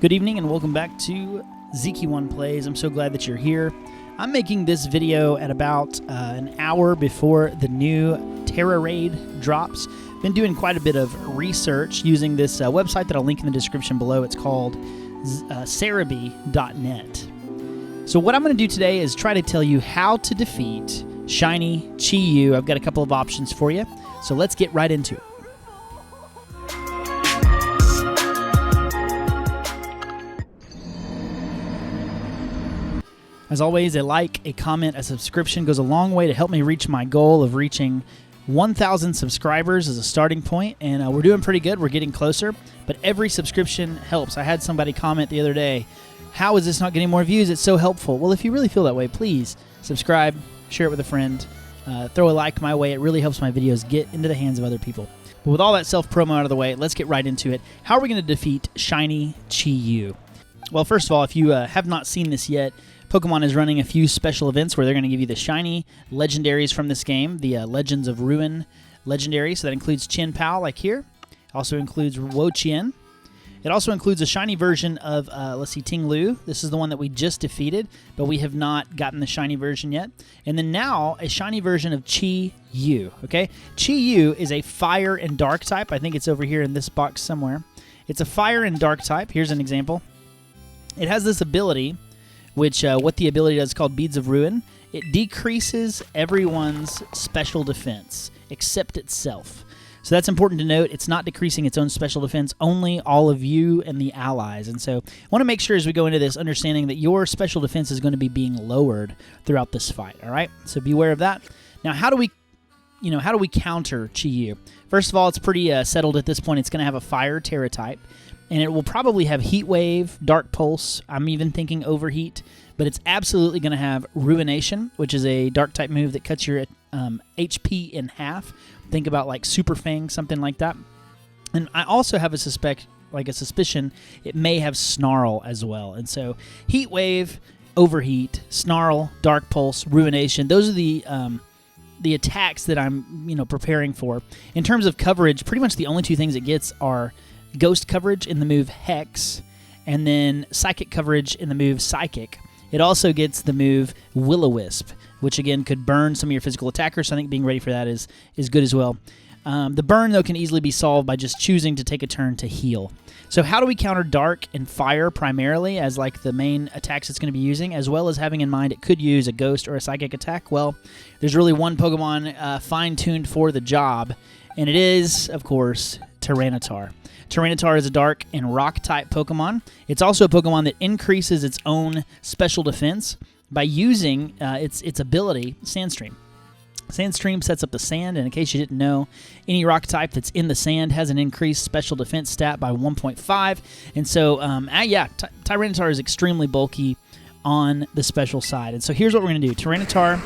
Good evening and welcome back to Zeke1 Plays. I'm so glad that you're here. I'm making this video at about an hour before the new TERA raid drops. Been doing quite a bit of research using this website that I'll link in the description below. It's called Cerebi.net. So what I'm going to do today is try to tell you how to defeat Shiny Chi-Yu. I've got a couple of options for you, so let's get right into it. As always, a like, a comment, a subscription goes a long way to help me reach my goal of reaching 1,000 subscribers as a starting point, and we're doing pretty good. We're getting closer, but every subscription helps. I had somebody comment the other day, how is this not getting more views? It's so helpful. Well, if you really feel that way, please subscribe, share it with a friend, throw a like my way. It really helps my videos get into the hands of other people. But with all that self-promo out of the way, let's get right into it. How are we going to defeat Shiny Chi-Yu? Well, first of all, if you have not seen this yet, Pokemon is running a few special events where they're going to give you the shiny legendaries from this game, the Legends of Ruin legendary. So that includes Chien-Pao, like here. Also includes Wo-Chien. It also includes a shiny version of, let's see, Ting-Lu. This is the one that we just defeated, but we have not gotten the shiny version yet. And then now, a shiny version of Chi-Yu, okay? Chi-Yu is a fire and dark type. I think it's over here in this box somewhere. It's a fire and dark type. Here's an example. It has this ability, which what the ability does is called Beads of Ruin. It decreases everyone's special defense except itself. So that's important to note. It's not decreasing its own special defense, only all of you and the allies. And so I want to make sure as we go into this, understanding that your special defense is going to be being lowered throughout this fight, all right? So be aware of that. Now, how do we counter Chi-Yu? First of all, it's pretty settled at this point. It's going to have a fire TERA type. And it will probably have Heat Wave, Dark Pulse, I'm even thinking Overheat, but it's absolutely going to have Ruination, which is a Dark-type move that cuts your HP in half. Think about like Super Fang, something like that. And I also have a suspicion it may have Snarl as well. And so Heat Wave, Overheat, Snarl, Dark Pulse, Ruination, those are the attacks that I'm preparing for. In terms of coverage, pretty much the only two things it gets are Ghost coverage in the move Hex, and then Psychic coverage in the move Psychic. It also gets the move Will-O-Wisp, which again could burn some of your physical attackers, so I think being ready for that is good as well. The burn, though, can easily be solved by just choosing to take a turn to heal. So how do we counter Dark and Fire primarily as like the main attacks it's going to be using, as well as having in mind it could use a Ghost or a Psychic attack? Well, there's really one Pokemon fine-tuned for the job, and it is, of course, Tyranitar. Tyranitar is a Dark and Rock-type Pokemon. It's also a Pokemon that increases its own special defense by using its ability, Sandstream. Sandstream sets up the sand, and in case you didn't know, any rock type that's in the sand has an increased special defense stat by 1.5. And so, Tyranitar is extremely bulky on the special side. And so here's what we're going to do. Tyranitar,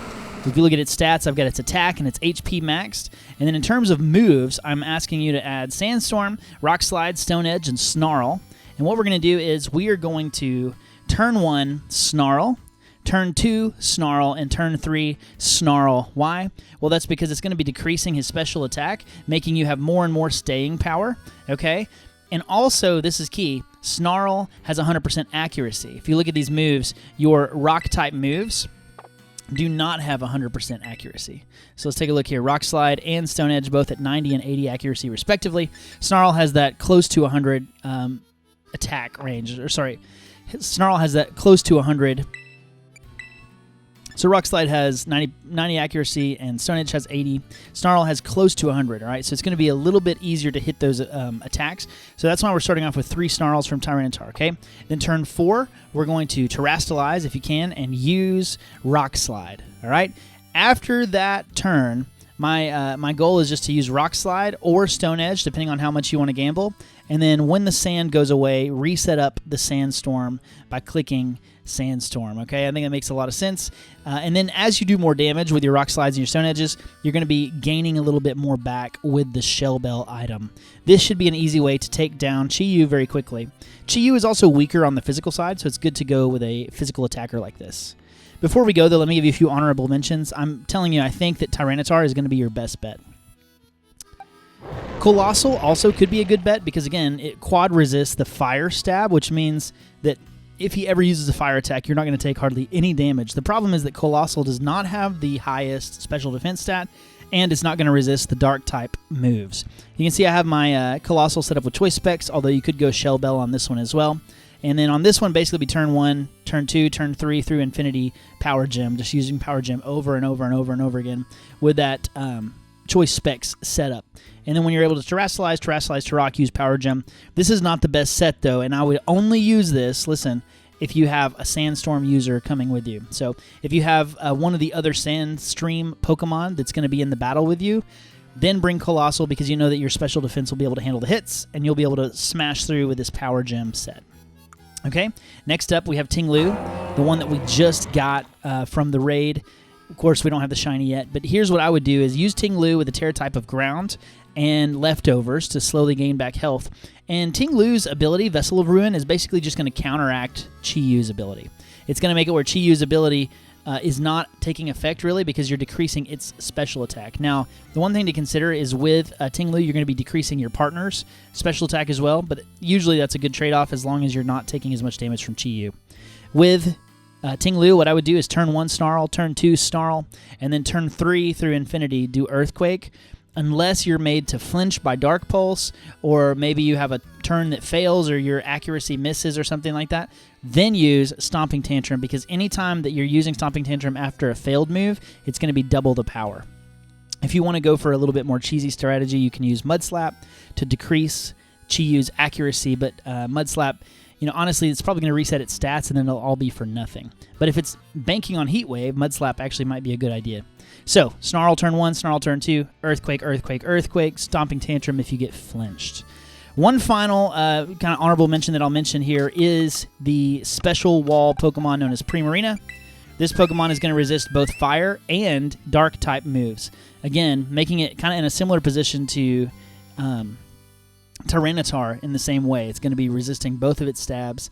if you look at its stats, I've got its attack and its HP maxed. And then in terms of moves, I'm asking you to add Sandstorm, Rock Slide, Stone Edge, and Snarl. And what we're going to do is we are going to turn 1, Snarl, turn 2, Snarl, and turn 3, Snarl. Why? Well, that's because it's going to be decreasing his special attack, making you have more and more staying power, okay? And also, this is key, Snarl has 100% accuracy. If you look at these moves, your Rock-type moves do not have 100% accuracy. So let's take a look here. Rock Slide and Stone Edge both at 90 and 80 accuracy respectively. Snarl has that close to 100 attack range. Or sorry, Snarl has that close to 100. So Rock Slide has 90 accuracy and Stone Edge has 80. Snarl has close to 100, all right? So it's going to be a little bit easier to hit those attacks. So that's why we're starting off with 3 Snarls from Tyranitar, okay? Then turn 4, we're going to Terrastalize, if you can, and use Rock Slide, all right? After that turn, my goal is just to use Rock Slide or Stone Edge, depending on how much you want to gamble. And then when the sand goes away, reset up the Sandstorm by clicking Sandstorm, okay? I think that makes a lot of sense. And then as you do more damage with your Rock Slides and your Stone Edges, you're going to be gaining a little bit more back with the Shell Bell item. This should be an easy way to take down Chi-Yu very quickly. Chi-Yu is also weaker on the physical side, so it's good to go with a physical attacker like this. Before we go, though, let me give you a few honorable mentions. I'm telling you, I think that Tyranitar is going to be your best bet. Coalossal also could be a good bet because, again, it quad resists the fire stab, which means that if he ever uses a fire attack, you're not going to take hardly any damage. The problem is that Coalossal does not have the highest special defense stat, and it's not going to resist the dark type moves. You can see I have my Coalossal set up with choice specs, although you could go Shell Bell on this one as well. And then on this one, basically be turn 1, turn 2, turn 3 through infinity Power Gem, just using Power Gem over and over and over and over again with that choice specs setup. And then when you're able to Terastallize to Rock, use Power Gem. This is not the best set, though, and I would only use this, listen, if you have a Sandstorm user coming with you. So if you have one of the other Sandstream Pokemon that's going to be in the battle with you, then bring Coalossal because you know that your special defense will be able to handle the hits, and you'll be able to smash through with this Power Gem set. Okay, next up we have Ting-Lu, the one that we just got from the raid. Of course, we don't have the shiny yet, but here's what I would do is use Ting-Lu with the TERA type of ground and leftovers to slowly gain back health. And Ting-Lu's ability, Vessel of Ruin, is basically just going to counteract Chi-Yu's ability. It's going to make it where Chi-Yu's ability is not taking effect, really, because you're decreasing its special attack. Now, the one thing to consider is with Ting-Lu, you're going to be decreasing your partner's special attack as well, but usually that's a good trade-off as long as you're not taking as much damage from Chi-Yu. With Ting-Lu, what I would do is turn 1 Snarl, turn 2 Snarl, and then turn 3 through Infinity, do Earthquake, unless you're made to flinch by Dark Pulse, or maybe you have a turn that fails or your accuracy misses or something like that, then use Stomping Tantrum, because anytime that you're using Stomping Tantrum after a failed move, it's going to be double the power. If you want to go for a little bit more cheesy strategy, you can use Mud Slap to decrease Chi-Yu's accuracy, but Mud Slap, honestly, it's probably going to reset its stats, and then it'll all be for nothing. But if it's banking on Heat Wave, Mud Slap actually might be a good idea. So, Snarl turn 1, Snarl turn 2, Earthquake, Earthquake, Earthquake, Stomping Tantrum if you get flinched. One final kind of honorable mention that I'll mention here is the special wall Pokemon known as Primarina. This Pokemon is going to resist both fire and dark type moves. Again, making it kind of in a similar position to Tyranitar in the same way. It's going to be resisting both of its stabs.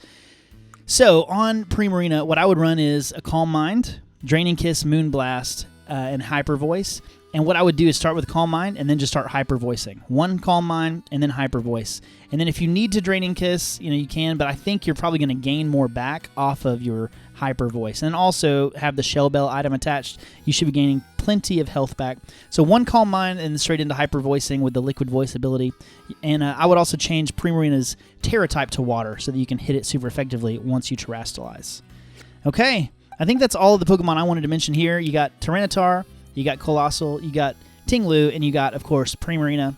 So on Primarina, what I would run is a Calm Mind, Draining Kiss, Moonblast, and Hyper Voice. And what I would do is start with Calm Mind and then just start Hyper Voicing. One Calm Mind and then Hyper Voice. And then if you need to Draining Kiss, you can, but I think you're probably going to gain more back off of your Hyper Voice. And also have the Shell Bell item attached. You should be gaining plenty of health back. So one Calm Mind and then straight into Hyper Voicing with the Liquid Voice ability. And I would also change Primarina's TERA type to Water so that you can hit it super effectively once you Terastallize. Okay, I think that's all of the Pokemon I wanted to mention here. You got Tyranitar, you got Coalossal, you got Ting-Lu, and you got, of course, Primarina.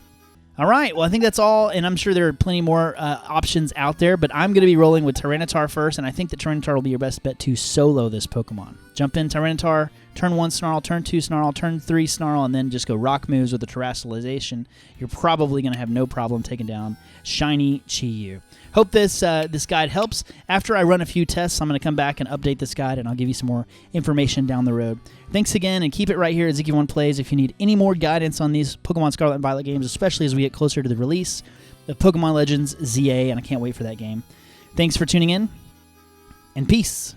All right, well, I think that's all, and I'm sure there are plenty more options out there, but I'm going to be rolling with Tyranitar first, and I think that Tyranitar will be your best bet to solo this Pokemon. Jump in Tyranitar, turn 1 Snarl, turn 2 Snarl, turn 3 Snarl, and then just go rock moves with the Terastallization. You're probably going to have no problem taking down Shiny Chi-Yu. Hope this guide helps. After I run a few tests, I'm going to come back and update this guide, and I'll give you some more information down the road. Thanks again, and keep it right here at Ziggy1 Plays if you need any more guidance on these Pokemon Scarlet and Violet games, especially as we get closer to the release of Pokemon Legends ZA, and I can't wait for that game. Thanks for tuning in, and peace.